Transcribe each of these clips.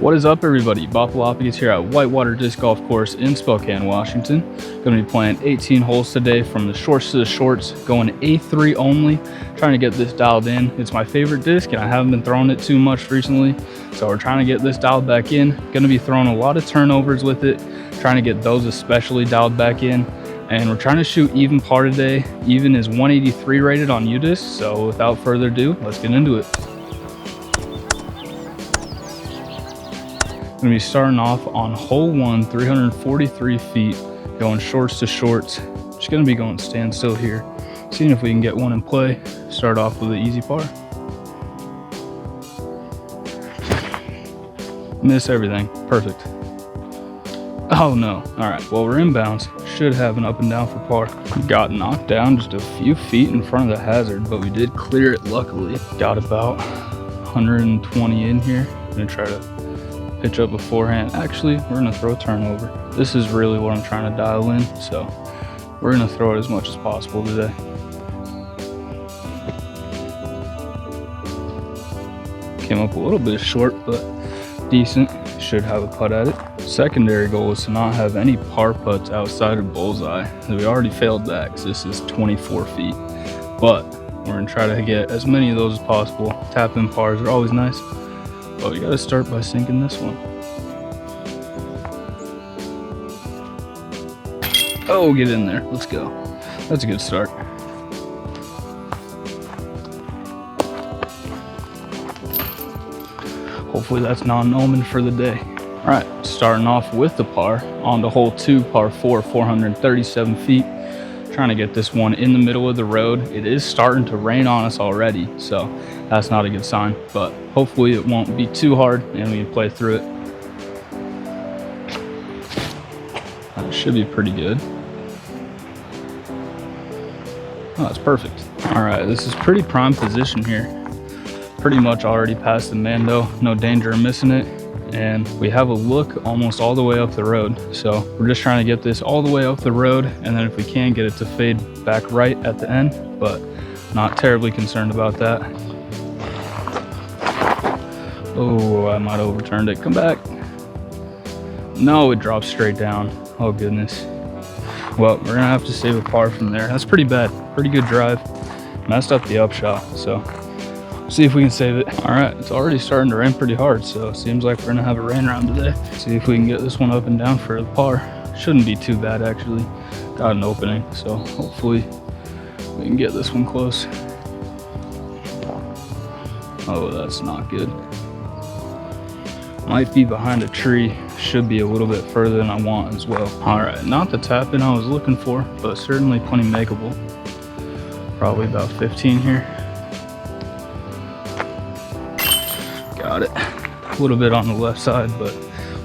What is up, everybody? Bob is here at Whitewater Disc Golf Course in Spokane, Washington. Going to be playing 18 holes today from the shorts to the shorts, going A3 only, trying to get this dialed in. It's my favorite disc and I haven't been throwing it too much recently, so we're trying to get this dialed back in. Going to be throwing a lot of turnovers with it, trying to get those especially dialed back in. And we're trying to shoot even par today. Even is 183 rated on UDisc, so without further ado, let's get into it. Gonna be starting off on hole 1, 343 feet, going shorts to shorts. Just gonna be going standstill here, seeing if we can get one in play. Start off with an easy par. Miss everything, perfect. Oh no, all right, well we're inbounds. Should have an up and down for par. Got knocked down just a few feet in front of the hazard, but we did clear it luckily. Got about 120 in here. I'm gonna try to pitch up beforehand. Actually, we're gonna throw a turnover. This is really what I'm trying to dial in, so we're gonna throw it as much as possible today. Came up a little bit short, but decent. Should have a putt at it. Secondary goal is to not have any par putts outside of bullseye. We already failed that because this is 24 feet, but we're gonna try to get as many of those as possible. Tap in pars are always nice. But we gotta start by sinking this one. Oh, get in there, let's go. That's a good start. Hopefully that's not an omen for the day. All right, starting off with the par, on to hole 2, par 4, 437 feet. Trying to get this one in the middle of the road. It is starting to rain on us already, so that's not a good sign, but hopefully it won't be too hard and we can play through it. That should be pretty good. Oh, that's perfect. All right, this is pretty prime position here. Pretty much already past the Mando, no danger of missing it. And we have a look almost all the way up the road. So we're just trying to get this all the way up the road, and then if we can, get it to fade back right at the end, but not terribly concerned about that. Oh, I might have overturned it. Come back. No, it drops straight down. Oh goodness. Well, we're gonna have to save a par from there. That's pretty bad. Pretty good drive. Messed up the upshot, so see if we can save it. All right, it's already starting to rain pretty hard, so it seems like we're gonna have a rain round today. See if we can get this one up and down for the par. Shouldn't be too bad actually. Got an opening, so hopefully we can get this one close. Oh, that's not good. Might be behind a tree. Should be a little bit further than I want as well. All right, not the tap in I was looking for, but certainly plenty makeable. Probably about 15 here. Got it. A little bit on the left side, but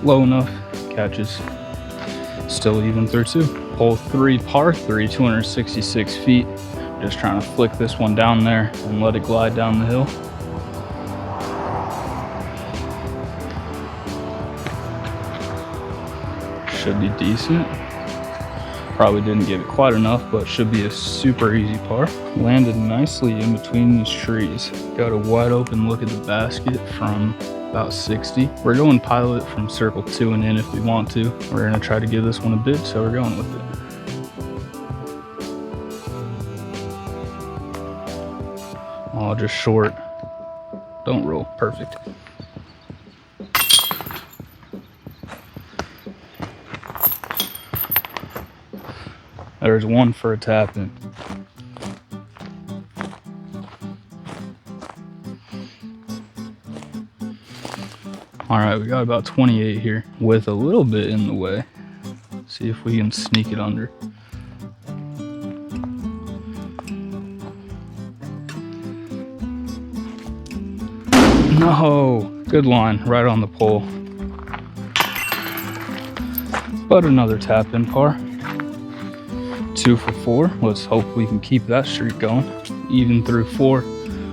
low enough. Catches. Still even through 2. Hole 3, par 3, 266 feet. Just trying to flick this one down there and let it glide down the hill. Should be decent. Probably didn't get it quite enough, but should be a super easy par. Landed nicely in between these trees. Got a wide open look at the basket from about 60. We're going pilot from circle 2 and in if we want to. We're gonna try to give this one a bid, so we're going with it. Oh, just short. Don't roll, perfect. There's one for a tap in. All right, we got about 28 here with a little bit in the way. See if we can sneak it under. No, good line, right on the pole. But another tap in par. 2 for 4. Let's hope we can keep that streak going. Even through 4.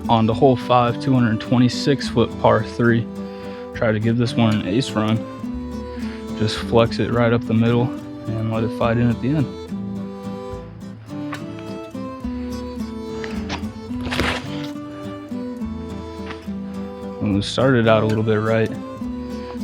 On to hole 5, 226 foot par 3. Try to give this one an ace run. Just flex it right up the middle and let it fight in at the end. And we started out a little bit right.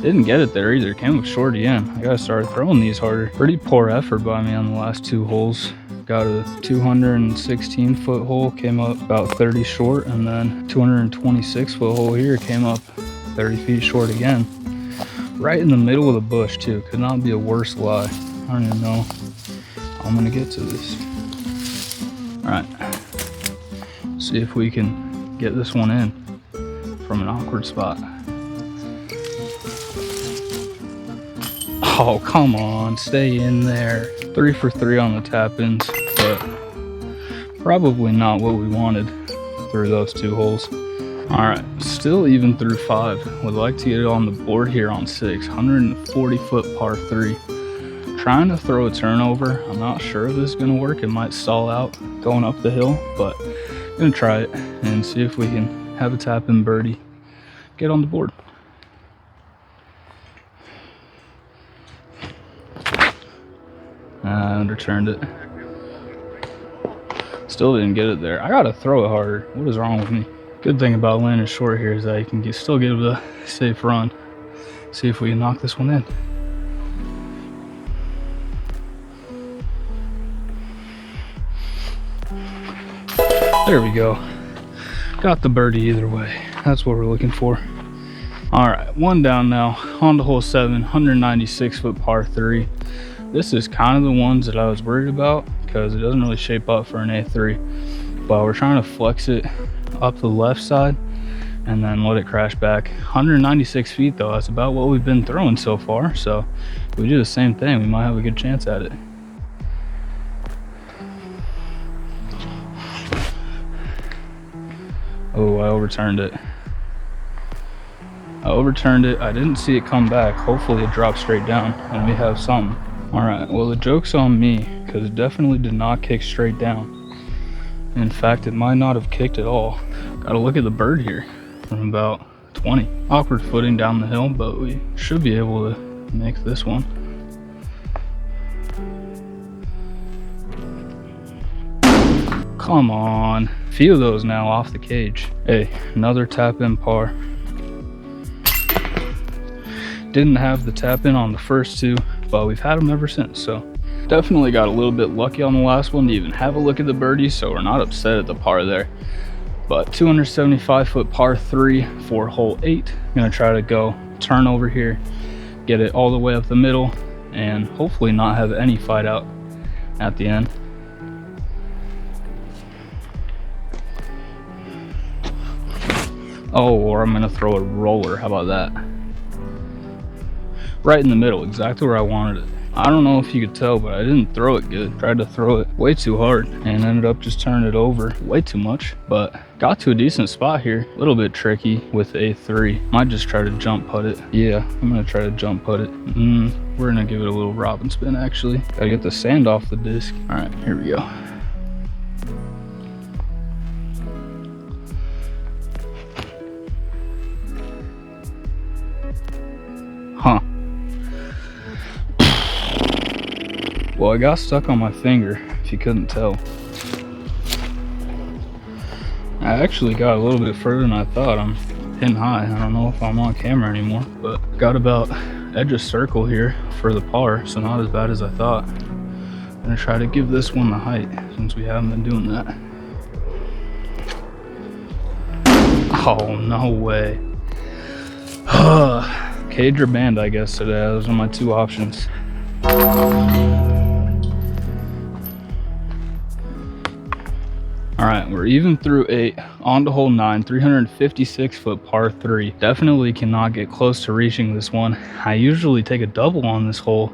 Didn't get it there either. Came up short again. I gotta start throwing these harder. Pretty poor effort by me on the last 2 holes. Got a 216 foot hole, came up about 30 short, and then 226 foot hole here came up 30 feet short again. Right in the middle of the bush too. Could not be a worse lie. I don't even know how I'm gonna get to this. All right, see if we can get this one in from an awkward spot. Oh, come on, stay in there. 3 for 3 on the tap-ins, but probably not what we wanted through those 2 holes. All right, still even through 5. Would like to get it on the board here on 6. 140 foot par 3. Trying to throw a turnover. I'm not sure if this is gonna work. It might stall out going up the hill, but I'm gonna try it and see if we can have a tap-in birdie, get on the board. I underturned it. Still didn't get it there. I gotta throw it harder. What is wrong with me? Good thing about landing short here is that you can still get a safe run. See if we can knock this one in. There we go. Got the birdie either way. That's what we're looking for. All right, 1 down now. On to hole 7, 196 foot par 3. This is kind of the ones that I was worried about because it doesn't really shape up for an A3. But we're trying to flex it up the left side and then let it crash back. 196 feet though, that's about what we've been throwing so far. So if we do the same thing, we might have a good chance at it. Oh, I overturned it. I didn't see it come back. Hopefully it dropped straight down and we have something. All right, well, the joke's on me because it definitely did not kick straight down. In fact, it might not have kicked at all. Gotta look at the bird here from about 20. Awkward footing down the hill, but we should be able to make this one. Come on. A few of those now off the cage. Hey, another tap in par. Didn't have the tap in on the first 2, but we've had them ever since, so definitely got a little bit lucky on the last one to even have a look at the birdie, so we're not upset at the par there. But 275 foot par 3 for hole 8. I'm gonna try to go turn over here, get it all the way up the middle, and hopefully not have any fight out at the end. Oh, or I'm gonna throw a roller. How about that? Right in the middle, exactly where I wanted it. I don't know if you could tell, but I didn't throw it good. Tried to throw it way too hard and ended up just turning it over way too much, but got to a decent spot here. A little bit tricky with the A3. Might just try to jump putt it. Yeah, I'm gonna try to jump putt it. We're gonna give it a little robin spin actually. Gotta get the sand off the disc. All right, here we go. Huh. Well, I got stuck on my finger, if you couldn't tell. I actually got a little bit further than I thought. I'm hitting high. I don't know if I'm on camera anymore, but got about edge of circle here for the par, so not as bad as I thought. I'm gonna try to give this one the height since we haven't been doing that. Oh, no way. Cage or band, I guess, today. Those are my 2 options. All right, we're even through 8, on to hole 9, 356 foot par 3. Definitely cannot get close to reaching this one. I usually take a double on this hole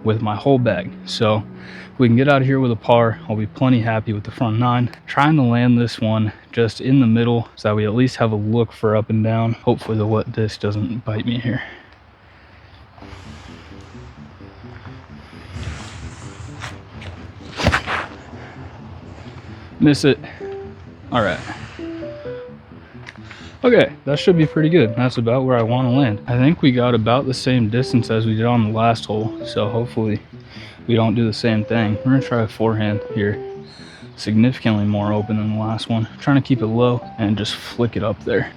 with my hole bag. So if we can get out of here with a par, I'll be plenty happy with the front 9. Trying to land this one just in the middle so that we at least have a look for up and down. Hopefully the wet disc doesn't bite me here. Miss it. All right. Okay, that should be pretty good. That's about where I want to land. I think we got about the same distance as we did on the last hole, so hopefully we don't do the same thing. We're gonna try a forehand here. Significantly more open than the last one. Trying to keep it low and just flick it up there.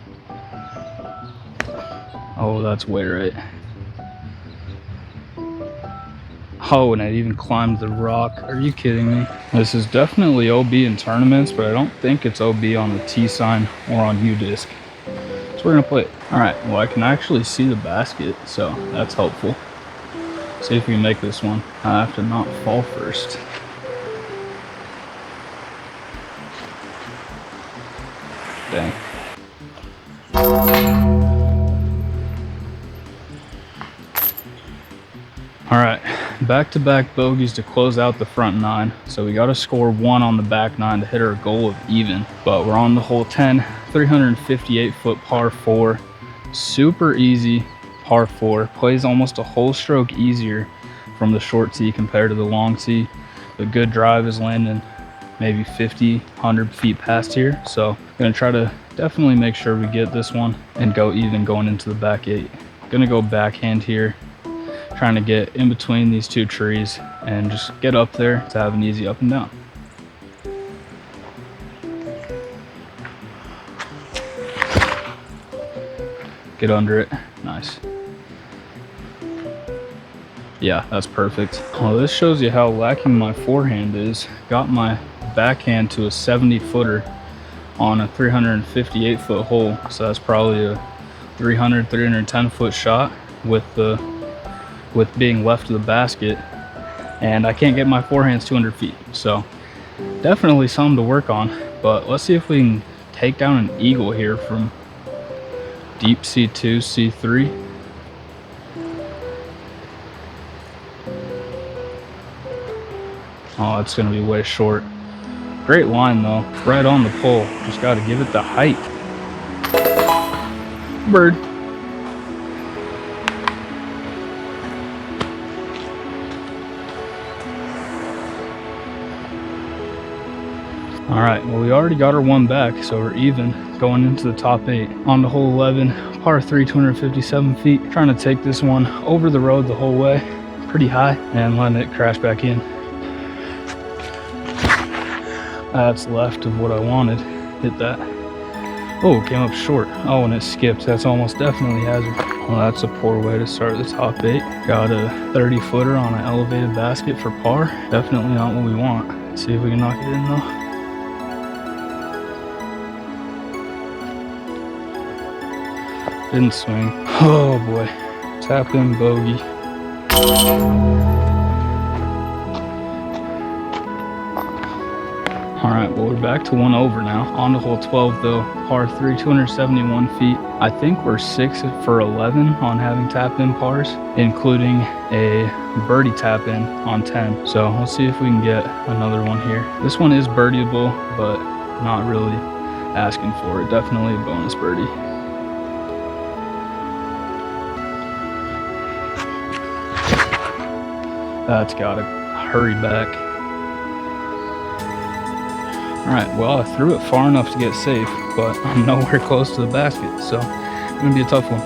Oh, that's way right. Oh, and I even climbed the rock. Are you kidding me? This is definitely OB in tournaments, but I don't think it's OB on the T sign or on U-disc. So we're gonna play it. All right, well, I can actually see the basket, so that's helpful. See if we can make this one. I have to not fall first. Dang. All right, back-to-back bogeys to close out the front 9. So we got to score 1 on the back 9 to hit our goal of even. But we're on the hole 10, 358-foot par 4. Super easy par 4. Plays almost a whole stroke easier from the short tee compared to the long tee. The good drive is landing maybe 50, 100 feet past here. So I'm gonna try to definitely make sure we get this one and go even going into the back 8. Gonna go backhand here, trying to get in between these 2 trees and just get up there to have an easy up and down. Get under it, nice. Yeah, that's perfect. Well, this shows you how lacking my forehand is. Got my backhand to a 70-footer on a 358-foot hole. So that's probably a 300, 310-foot shot with being left of the basket. And I can't get my forehands 200 feet. So definitely something to work on. But let's see if we can take down an eagle here from deep C2, C3. Oh, it's gonna be way short. Great line though, right on the pole. Just gotta give it the height. Bird. All right, well, we already got our 1 back, so we're even going into the top 8. On to hole 11, par 3, 257 feet. Trying to take this one over the road the whole way, pretty high, and letting it crash back in. That's left of what I wanted. Hit that. Oh, came up short. Oh, and it skipped. That's almost definitely hazard. Well, that's a poor way to start the top 8. Got a 30-footer on an elevated basket for par. Definitely not what we want. Let's see if we can knock it in though. Didn't swing. Oh boy. Tap in bogey. All right, well, we're back to 1 over now. On to hole 12 though, par 3, 271 feet. I think we're 6 for 11 on having tap-in pars, including a birdie tap-in on 10. So let's see if we can get another one here. This one is birdieable, but not really asking for it. Definitely a bonus birdie. That's gotta hurry back. All right, well, I threw it far enough to get safe, but I'm nowhere close to the basket, so it's gonna be a tough one.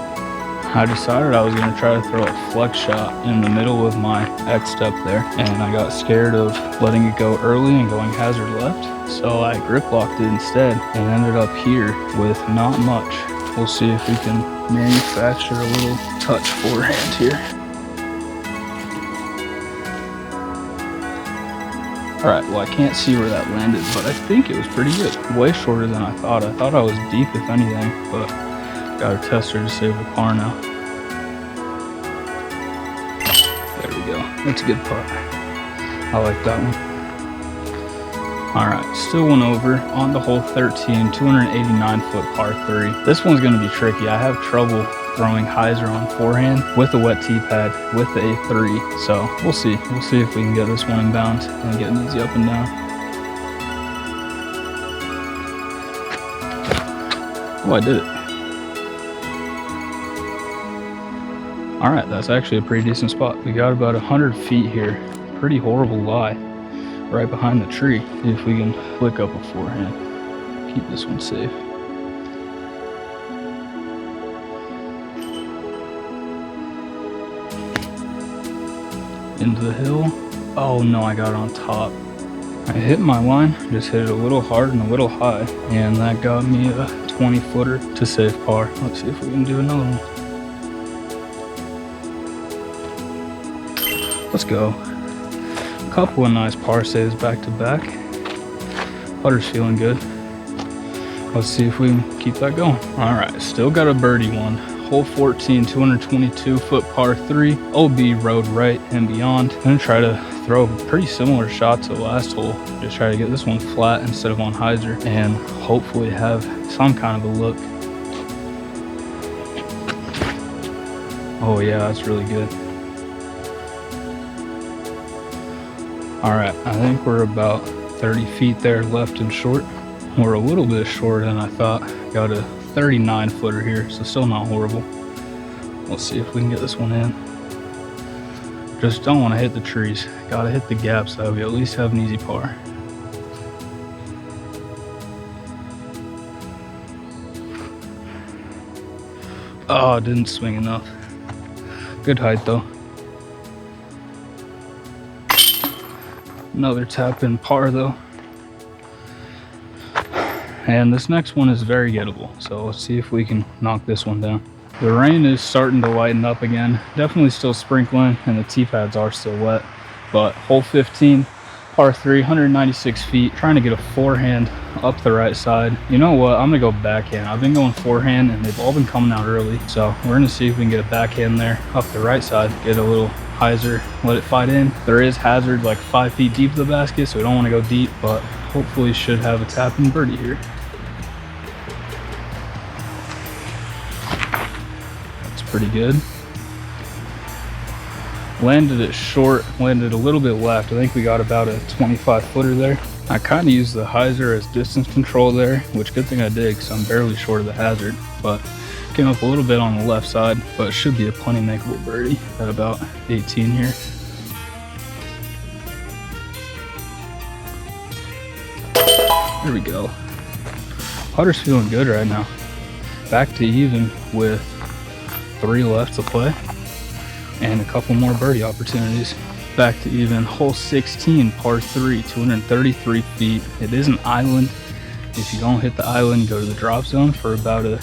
I decided I was gonna try to throw a flex shot in the middle of my X step there, and I got scared of letting it go early and going hazard left, so I grip locked it instead and ended up here with not much. We'll see if we can manufacture a little touch forehand here. All right, well, I can't see where that landed, but I think it was pretty good. Way shorter than I thought. I thought I was deep, if anything, but got our tester to save the par now. There we go. That's a good putt. I like that one. All right, still 1 over. On to hole 13, 289-foot par 3. This one's gonna be tricky. I have trouble throwing hyzer on forehand with a wet tee pad with the A3, so we'll see. We'll see if we can get this one in bounds and get an easy up and down. Oh, I did it. All right, that's actually a pretty decent spot. We got about 100 feet here. Pretty horrible lie right behind the tree. See if we can flick up a forehand. Keep this one safe. Into the hill. Oh no, I got it on top. I hit my line, just hit it a little hard and a little high, and that got me a 20-footer to save par. Let's see if we can do another one. Let's go. A couple of nice par saves back to back. Putter's feeling good. Let's see if we can keep that going. All right, still got a birdie one. Hole 14, 222 foot par 3, OB road right and beyond. I'm gonna try to throw a pretty similar shot to the last hole. Just try to get this one flat instead of on hyzer and hopefully have some kind of a look. Oh yeah, that's really good. All right, I think we're about 30 feet there left and short. We're a little bit shorter than I thought. Got a 39 footer here, so still not horrible. Let's see if we can get this one in. Just don't want to hit the trees. Gotta hit the gaps so we at least have an easy par. Oh, didn't swing enough. Good height though. Another tap in par though. And this next one is very gettable, so let's see if we can knock this one down. The rain is starting to lighten up again. Definitely still sprinkling and the tee pads are still wet. But hole 15, par 3, 196 feet. Trying to get a forehand up the right side. You know what? I'm gonna go backhand. I've been going forehand and they've all been coming out early. So we're gonna see if we can get a backhand there up the right side. Get a little hyzer, let it fight in. There is hazard like 5 feet deep of the basket, so we don't want to go deep, but hopefully should have a tap in birdie here. Pretty good. Landed it short, landed a little bit left. I think we got about a 25 footer there. I kind of used the hyzer as distance control there, which good thing I did because I'm barely short of the hazard, but came up a little bit on the left side, but it should be a plenty makeable birdie at about 18 here. There we go. Putter's feeling good right now. Back to even with 3 left to play and a couple more birdie opportunities. Back to even. Hole 16, par 3, 233 feet. It is an island. If you don't hit the island, you go to the drop zone for about a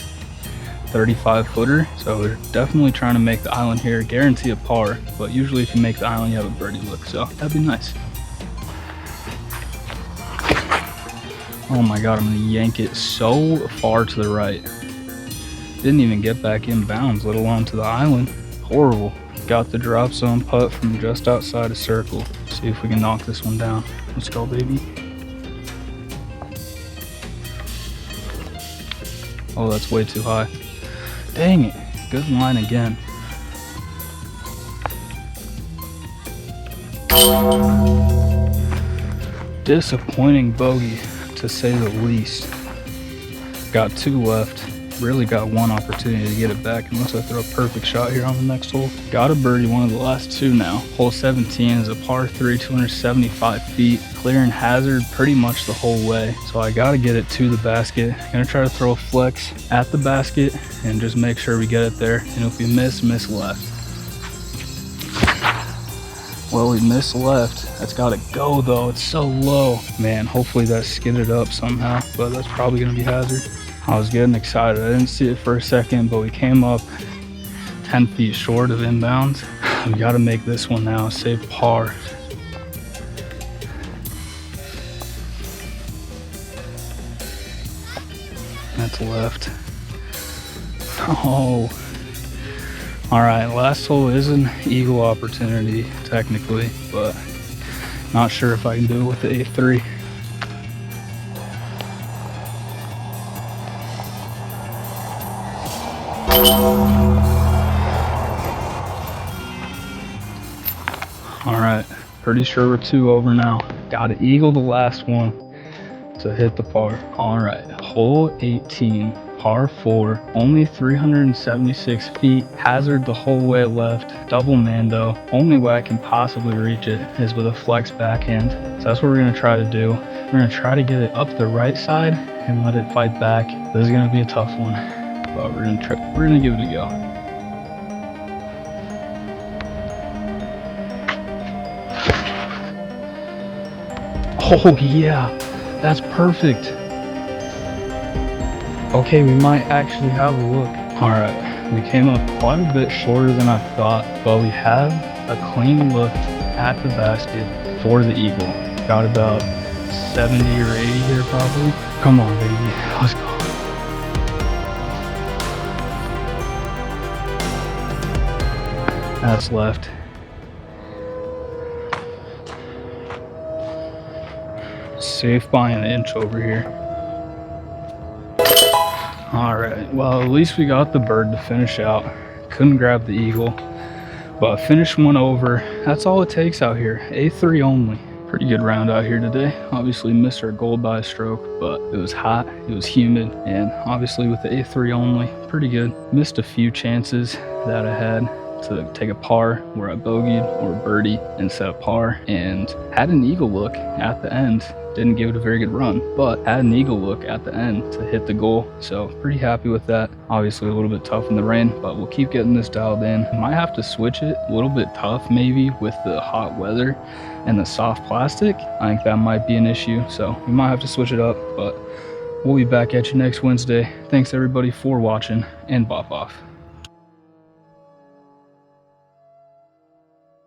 35 footer. So we're definitely trying to make the island here. Guarantee a par, but usually if you make the island, you have a birdie look. So that'd be nice. Oh my God, I'm gonna yank it so far to the right. Didn't even get back in bounds, let alone to the island. Horrible. Got the drop zone putt from just outside a circle. See if we can knock this one down. Let's go, baby. Oh, that's way too high. Dang it. Good line again. Disappointing bogey, to say the least. Got 2 left. Really got 1 opportunity to get it back unless I throw a perfect shot here on the next hole. Got a birdie, one of the last 2 now. Hole 17 is a par 3, 275 feet. Clearing hazard pretty much the whole way. So I gotta get it to the basket. Gonna try to throw a flex at the basket and just make sure we get it there. And if we miss left. Well, we missed left. That's gotta go though, it's so low. Man, hopefully that skidded up somehow, but that's probably gonna be hazard. I was getting excited. I didn't see it for a second, but we came up 10 feet short of inbounds. We got to make this one now, save par. That's left. Oh. All right, last hole is an eagle opportunity, technically, but not sure if I can do it with the A3. All right, pretty sure we're 2 over now. Got to eagle the last one to hit the par. All right, hole 18, par 4, only 376 feet, hazard the whole way left, double mando. Only way I can possibly reach it is with a flex backhand. So that's what we're gonna try to do. We're gonna try to get it up the right side and let it fight back. This is gonna be a tough one, but we're gonna give it a go. Oh yeah, that's perfect. Okay, we might actually have a look. All right, we came up quite a bit shorter than I thought, but we have a clean look at the basket for the eagle. Got about 70 or 80 here probably. Come on, baby, let's go. That's left. Safe by an inch over here. All right, well, at least we got the bird to finish out. Couldn't grab the eagle, but finished one over. That's all it takes out here, A3 only. Pretty good round out here today. Obviously missed our goal by a stroke, but it was hot, it was humid, and obviously with the A3 only, pretty good. Missed a few chances that I had to take a par where I bogeyed or birdie and set a par, and had an eagle look at the end. Didn't give it a very good run, but had an eagle look at the end to hit the goal. So pretty happy with that. Obviously a little bit tough in the rain, but we'll keep getting this dialed in. Might have to switch it a little bit tough maybe with the hot weather and the soft plastic. I think that might be an issue, so we might have to switch it up, but we'll be back at you next Wednesday. Thanks everybody for watching, and bop off.